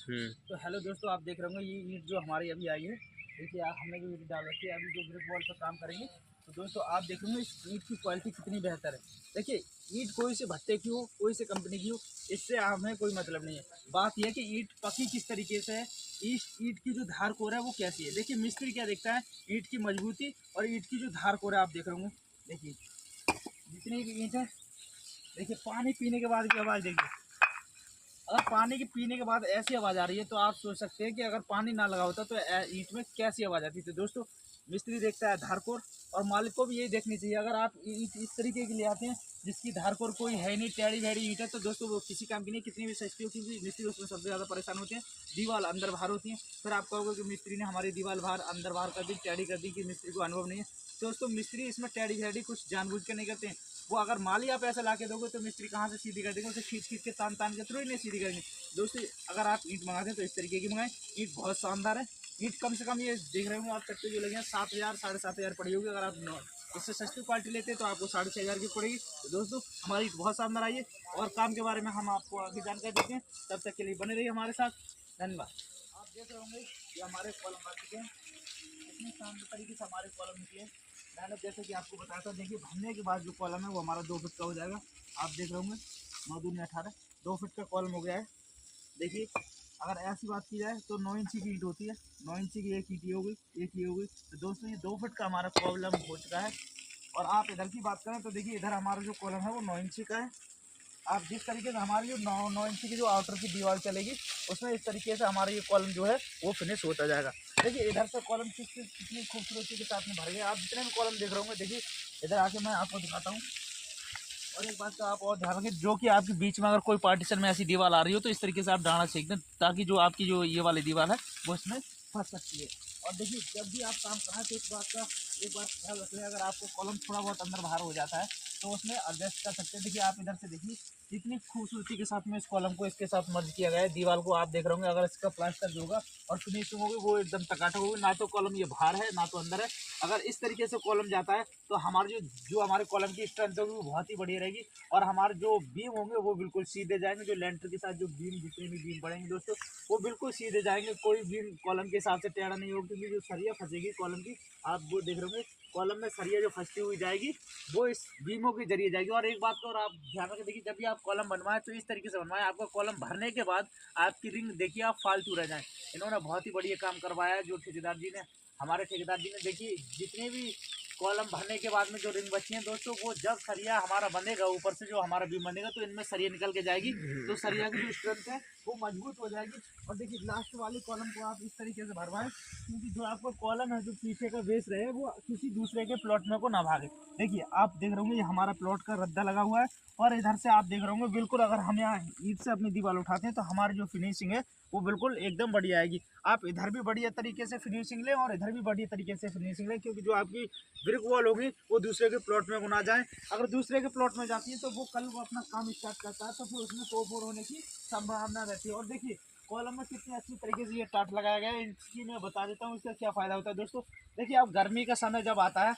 तो हेलो दोस्तों, आप देख रहे होंगे ये ईंट जो हमारी अभी आई है। देखिए हमने जो ईंट डाल रखी है, अभी जो ब्रिक वॉल पर काम करेंगे। तो दोस्तों आप देखेंगे इस ईंट की क्वालिटी कितनी बेहतर है। देखिए ईंट कोई से भट्टे की हो, कोई से कंपनी की हो, इससे हमें कोई मतलब नहीं है। बात यह है कि ईंट पकी किस तरीके से है, इस ईंट की जो धार कोर है वो कैसी है। देखिए मिस्त्री क्या देखता है, ईंट की मजबूती और ईंट की जो धार कोर है। आप देख रहे होंगे, देखिए जितनी भी ईंट है, देखिए पानी पीने के बाद की आवाज़ देखिए। अगर पानी की पीने के बाद ऐसी आवाज़ आ रही है तो आप सोच सकते हैं कि अगर पानी ना लगा होता तो ईंट में कैसी आवाज़ आती थी। दोस्तों मिस्त्री देखता है धारकोर, और मालिक को भी यही देखनी चाहिए। अगर आप ईंट इस तरीके की ले आते हैं जिसकी धारकोर कोई है नहीं, टेढ़ी भेड़ी ईंट है, तो दोस्तों वो किसी काम की नहीं। कितनी भी सस्ती हो, क्योंकि मिस्त्री उसमें सबसे ज़्यादा परेशान होते हैं। दीवार अंदर बाहर होती है, फिर आप कहोगे कि मिस्त्री ने हमारी दीवार बाहर अंदर बाहर कर दी, टेढ़ी कर दी, कि मिस्त्री को अनुभव नहीं है। तो दोस्तों मिस्त्री इसमें टेढ़ी भेड़ी कुछ जानबूझ के नहीं करते हैं। वो अगर माली आप ऐसा ला के दोगे तो मिस्त्री कहाँ से सीधी कर देंगे, उसे खींच खींच के तान तान के थ्रू ही नहीं सीधी करेंगे। दोस्तों अगर आप ईंट मंगाते हैं तो इस तरीके की मंगाएं। ईंट बहुत शानदार है। ईंट कम से कम ये देख रहे होंगे आप, चट्टे जो लगे हैं 7,000 7,500 पड़ी होगी। अगर आप इससे सस्ती क्वालिटी लेते हैं तो आपको 6,500 की पड़ेगी। तो दोस्तों हमारी ईंट बहुत शानदार आई है, और काम के बारे में हम आपको आगे जानकारी देते हैं। तब तक के लिए बने रहिए हमारे साथ। धन्यवाद। आप देख रहे होंगे ये हमारे कॉलम आ चुके हैं। इतनी शानदार तरीके से हमारे कॉलम निकले। मैंने जैसे कि आपको बताया था, देखिए भरने के बाद जो कॉलम है वो हमारा 2 फीट का हो जाएगा। आप देख रहे होंगे 9 दूनी 18, 2 फीट का कॉलम हो गया है। देखिए अगर ऐसी बात की जाए तो 9 इंची की ईंट होती है। 9 इंची की एक ईंट ये हो गई, एक ये हो गई। तो दोस्तों ये 2 फीट का हमारा कॉलम हो चुका है। और आप इधर की बात करें तो देखिए इधर हमारा जो कॉलम है वो 9 इंची का है। आप जिस तरीके से हमारी जो 9 इंची की जो आउटर की दीवार चलेगी, उसमें इस तरीके से हमारा ये कॉलम जो है वो फिनिश होता जाएगा। देखिए इधर से कॉलम कितनी खूबसूरती के साथ में भर गया। आप जितने भी कॉलम देख रहे होंगे, देखिए इधर आके मैं आपको दिखाता हूँ। और एक बात का आप और ध्यान रखें, जो कि आपके बीच में अगर कोई पार्टीशन में ऐसी दीवार आ रही हो तो इस तरीके से आप डालना सीख दें, ताकि जो आपकी जो ये वाली दीवार है वो इसमें फंस सकती है। और देखिए जब भी आप काम कराएं तो एक बात ख्याल रखें, अगर आपको कॉलम थोड़ा बहुत अंदर बाहर हो जाता है तो उसमें एडजस्ट कर सकते हैं। देखिए आप इधर से देखिए कितनी खूबसूरती के साथ में इस कॉलम को इसके साथ मर्ज किया गया है। दीवार को आप देख रहे होंगे, अगर इसका प्लास्टर जो होगा और फिनिशिंग होगी वो एकदम टकाटक होगी। ना तो कॉलम ये बाहर है ना तो अंदर है। अगर इस तरीके से कॉलम जाता है तो हमारी जो हमारे कॉलम की स्ट्रेंथ होगी वो बहुत ही बढ़िया रहेगी। और हमारे जो बीम होंगे वो बिल्कुल सीधे जाएंगे। जो लेंटर के साथ जो बीम, जितने भी बीम पड़ेंगे दोस्तों, वो बिल्कुल सीधे जाएंगे। कोई बीम कॉलम के हिसाब से टेढ़ा नहीं होगा, क्योंकि जो सरिया फंसेगी कॉलम की, आप वो देख रहे होंगे कॉलम में सरिया जो फंसती हुई जाएगी वो इस बीमों के जरिए जाएगी। और एक बात को और आप ध्यान रखें, देखिए जब भी आप कॉलम बनवाएं तो इस तरीके से बनवाएं, आपका कॉलम भरने के बाद आपकी रिंग देखिए आप फालतू रह जाए। इन्होंने बहुत ही बढ़िया काम करवाया है जो ठेकेदार जी ने, हमारे ठेकेदार जी ने। देखिए जितने भी कॉलम भरने के बाद में जो रिंग बची है दोस्तों, वो जब सरिया हमारा बनेगा, ऊपर से जो हमारा बीम बनेगा, तो इनमें सरिया निकल के जाएगी, तो सरिया की जो स्ट्रेंथ है वो मजबूत हो जाएगी। और देखिए लास्ट वाली कॉलम को आप इस तरीके से भरवाएं, क्योंकि जो आपका कॉलम है जो पीछे का बेस रहे वो किसी दूसरे के प्लॉट में को ना भागे। देखिए आप देख रहे होंगे ये हमारा प्लॉट का रद्दा लगा हुआ है, और इधर से आप देख रहे होंगे बिल्कुल, अगर हम यहाँ ईंट से अपनी दीवार उठाते हैं तो हमारी जो फिनिशिंग है वो बिल्कुल एकदम बढ़िया आएगी। आप इधर भी बढ़िया तरीके से फिनिशिंग लें और इधर भी बढ़िया तरीके से फिनिशिंग लें, क्योंकि जो आपकी ब्रिक वॉल होगी वो दूसरे के प्लॉट में ना जाए। अगर दूसरे के प्लॉट में जाती है तो वो कल वो अपना काम स्टार्ट करता है, तो फिर उसमें तोड़ फोड़ होने की संभावना रहती है। और देखिए कॉलम में कितनी अच्छी तरीके से ये टाट लगाया गया है, इसकी मैं बता देता हूँ इसका क्या फ़ायदा होता है दोस्तों। देखिए आप गर्मी का समय जब आता है,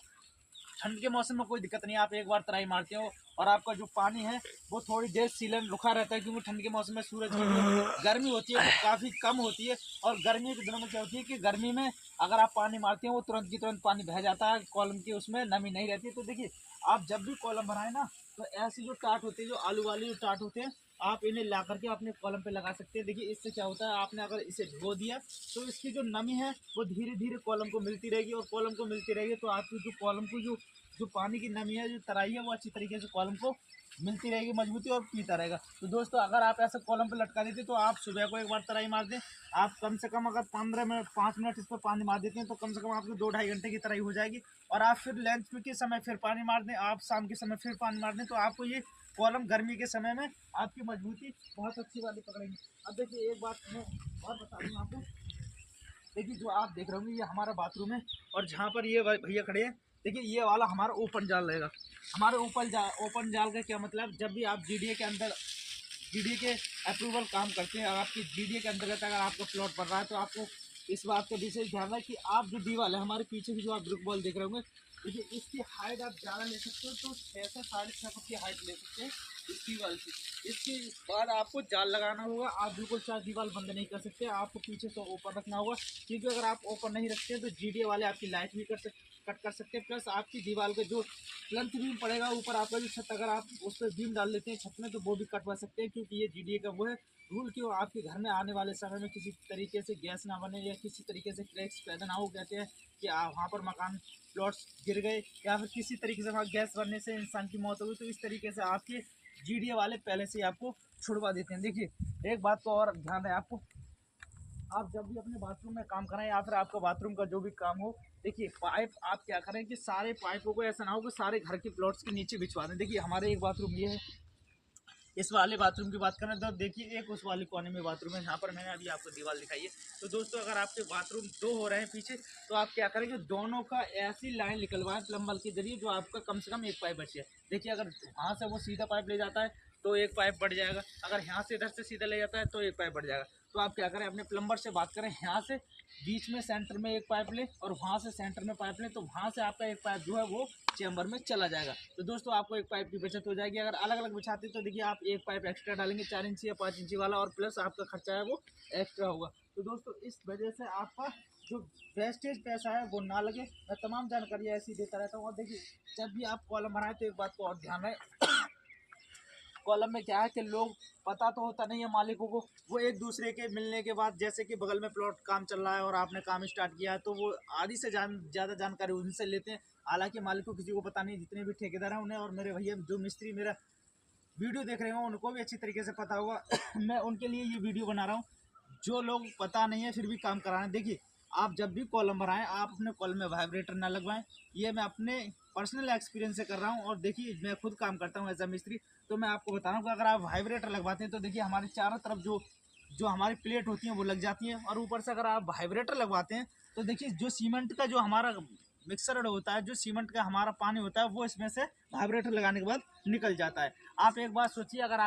ठंड के मौसम में कोई दिक्कत नहीं है, आप एक बार तराई मारते हो और आपका जो पानी है वो थोड़ी देर सीलन रुका रहता है, क्योंकि ठंड के मौसम में सूरज की जो गर्मी होती है वो काफ़ी कम होती है। और गर्मी के दिनों में क्या होती है कि गर्मी में अगर आप पानी मारते हो वो तुरंत की तुरंत पानी बह जाता है, कॉलम की उसमें नमी नहीं रहती। तो देखिए आप जब भी कॉलम बनाए ना, तो ऐसी जो टाट होती है, जो आलू वाली जो टाट होते हैं, आप इन्हें ला करके अपने कॉलम पे लगा सकते हैं। देखिए इससे क्या होता है, आपने अगर इसे भिगो दिया तो इसकी जो नमी है वो धीरे धीरे कॉलम को मिलती रहेगी, और कॉलम को मिलती रहेगी तो आपकी जो कॉलम को जो पानी की नमी है, जो तराई है, वो अच्छी तरीके से कॉलम को मिलती रहेगी, मजबूती, और पीता रहेगा। तो दोस्तों अगर आप ऐसे कॉलम पे लटका देते तो आप सुबह को एक बार तराई मार दें, आप कम से कम अगर 15 मिनट 5 मिनट इस पर पानी मार देते हैं तो कम से कम आपकी 2-2.5 घंटे की तराई हो जाएगी। और आप फिर लंच के समय फिर पानी मार दें, आप शाम के समय फिर पानी मार दें, तो आपको ये कॉलम गर्मी के समय में आपकी मजबूती बहुत अच्छी वाली पकड़ेंगी। अब देखिए एक बात मैं और बता दूँ आपको, देखिए जो आप देख रहे होंगे ये हमारा बाथरूम है, और जहाँ पर ये भैया खड़े हैं, देखिए ये वाला हमारा ओपन जाल रहेगा। हमारे ओपन जाल का क्या मतलब, जब भी आप जीडीए के अंदर जीडीए के अप्रूवल काम करते हैं, आपकी जीडीए के अंतर्गत अगर आपका प्लॉट पड़ रहा है तो आपको इस बात का विशेष ध्यान है कि आप जो दीवार है हमारे पीछे की, जो आप ब्रिक वॉल देख रहे होंगे, देखिए इसकी हाइट आप ज़्यादा ले सकते हो, तो 6 से 6.5 फुट की हाइट ले सकते हैं इस दीवार की। इसके बाद आपको जाल लगाना होगा। आप बिल्कुल चार दीवार बंद नहीं कर सकते, आपको पीछे से ओपन रखना होगा, क्योंकि अगर आप ओपन नहीं रखते हैं तो जीडीए वाले आपकी लाइट भी कट कर सकते हैं। प्लस आपकी दीवार का जो प्लंथ बीम पड़ेगा ऊपर आपका जो छत, अगर आप उस पर बीम डाल देते हैं छत में तो वो भी कटवा सकते हैं, क्योंकि ये जीडीए का वो है रूल कि वो आपके घर में आने वाले समय में किसी तरीके से गैस ना बने या किसी तरीके से क्रैक्स पैदा ना हो। कहते हैं कि वहाँ पर मकान प्लॉट्स गिर गए या फिर किसी तरीके से वहाँ गैस बनने से इंसान की मौत हो गई, तो इस तरीके से आपके जीडीए वाले पहले से ही आपको छुड़वा देते हैं। देखिए एक बात को और ध्यान है आपको, आप जब भी अपने बाथरूम में काम कराएं या फिर आपका बाथरूम का जो भी काम हो, देखिए पाइप आप क्या करें कि सारे पाइपों को ऐसा ना हो कि सारे घर के प्लॉट्स के नीचे बिछवा दें। देखिए हमारे एक बाथरूम ये है, इस वाले बाथरूम की बात करें तो देखिए एक उस वाले कोने में बाथरूम है, यहाँ पर मैंने अभी आपको दीवार दिखाई है। तो दोस्तों अगर आपके बाथरूम दो हो रहे हैं पीछे, तो आप क्या करेंगे, दोनों का ऐसी लाइन निकलवाएं प्लम्बर के जरिए जो आपका कम से कम एक पाइप बचे। देखिए अगर वहाँ से वो सीधा पाइप ले जाता है तो एक पाइप बढ़ जाएगा, अगर यहाँ से इधर से सीधा ले जाता है तो एक पाइप बढ़ जाएगा। तो आप क्या करें, अपने प्लम्बर से बात करें, यहाँ से बीच में सेंटर में एक पाइप लें और वहाँ से सेंटर में पाइप लें, तो वहाँ से आपका एक पाइप जो है वो चैम्बर में चला जाएगा। तो दोस्तों आपको एक पाइप की बचत हो जाएगी। अगर अलग अलग बिछाते तो देखिए आप एक पाइप एक्स्ट्रा डालेंगे 4 इंची या 5 इंची वाला, और प्लस आपका खर्चा है वो एक्स्ट्रा होगा। तो दोस्तों इस वजह से आपका जो वेस्टेज पैसा है वो ना लगे। मैं तमाम जानकारी ऐसी देता रहता हूँ। और देखिए जब भी आप कॉलम बनाए तो एक बात को और ध्यान रहे, कॉलम में क्या है कि लोग पता तो होता नहीं है मालिकों को, वो एक दूसरे के मिलने के बाद, जैसे कि बगल में प्लॉट काम चल रहा है और आपने काम स्टार्ट किया है, तो वो आधी से ज़्यादा जानकारी उनसे लेते हैं। हालांकि मालिक को किसी को पता नहीं, जितने भी ठेकेदार हैं उन्हें और मेरे भैया जो मिस्त्री मेरा वीडियो देख रहे हो उनको भी अच्छी तरीके से पता होगा। मैं उनके लिए ये वीडियो बना रहा हूँ, जो लोग पता नहीं है फिर भी काम करा रहे हैं। देखिए आप जब भी कॉलम बनाएं आप अपने कॉलम में वाइब्रेटर ना लगवाएं, ये मैं अपने पर्सनल एक्सपीरियंस से कर रहा हूँ। और देखिए मैं खुद काम करता हूँ एज अ मिस्त्री, तो मैं आपको बता रहा हूँ कि अगर आप वाइब्रेटर लगवाते हैं तो देखिए हमारे चारों तरफ जो जो हमारी प्लेट होती हैं वो लग जाती हैं। और ऊपर से अगर आप वाइब्रेटर लगवाते हैं तो देखिए जो सीमेंट का जो हमारा मिक्सर होता है, जो सीमेंट का हमारा पानी होता है, वो इसमें से वाइब्रेटर लगाने के बाद निकल जाता है। आप एक बात सोचिए, अगर आप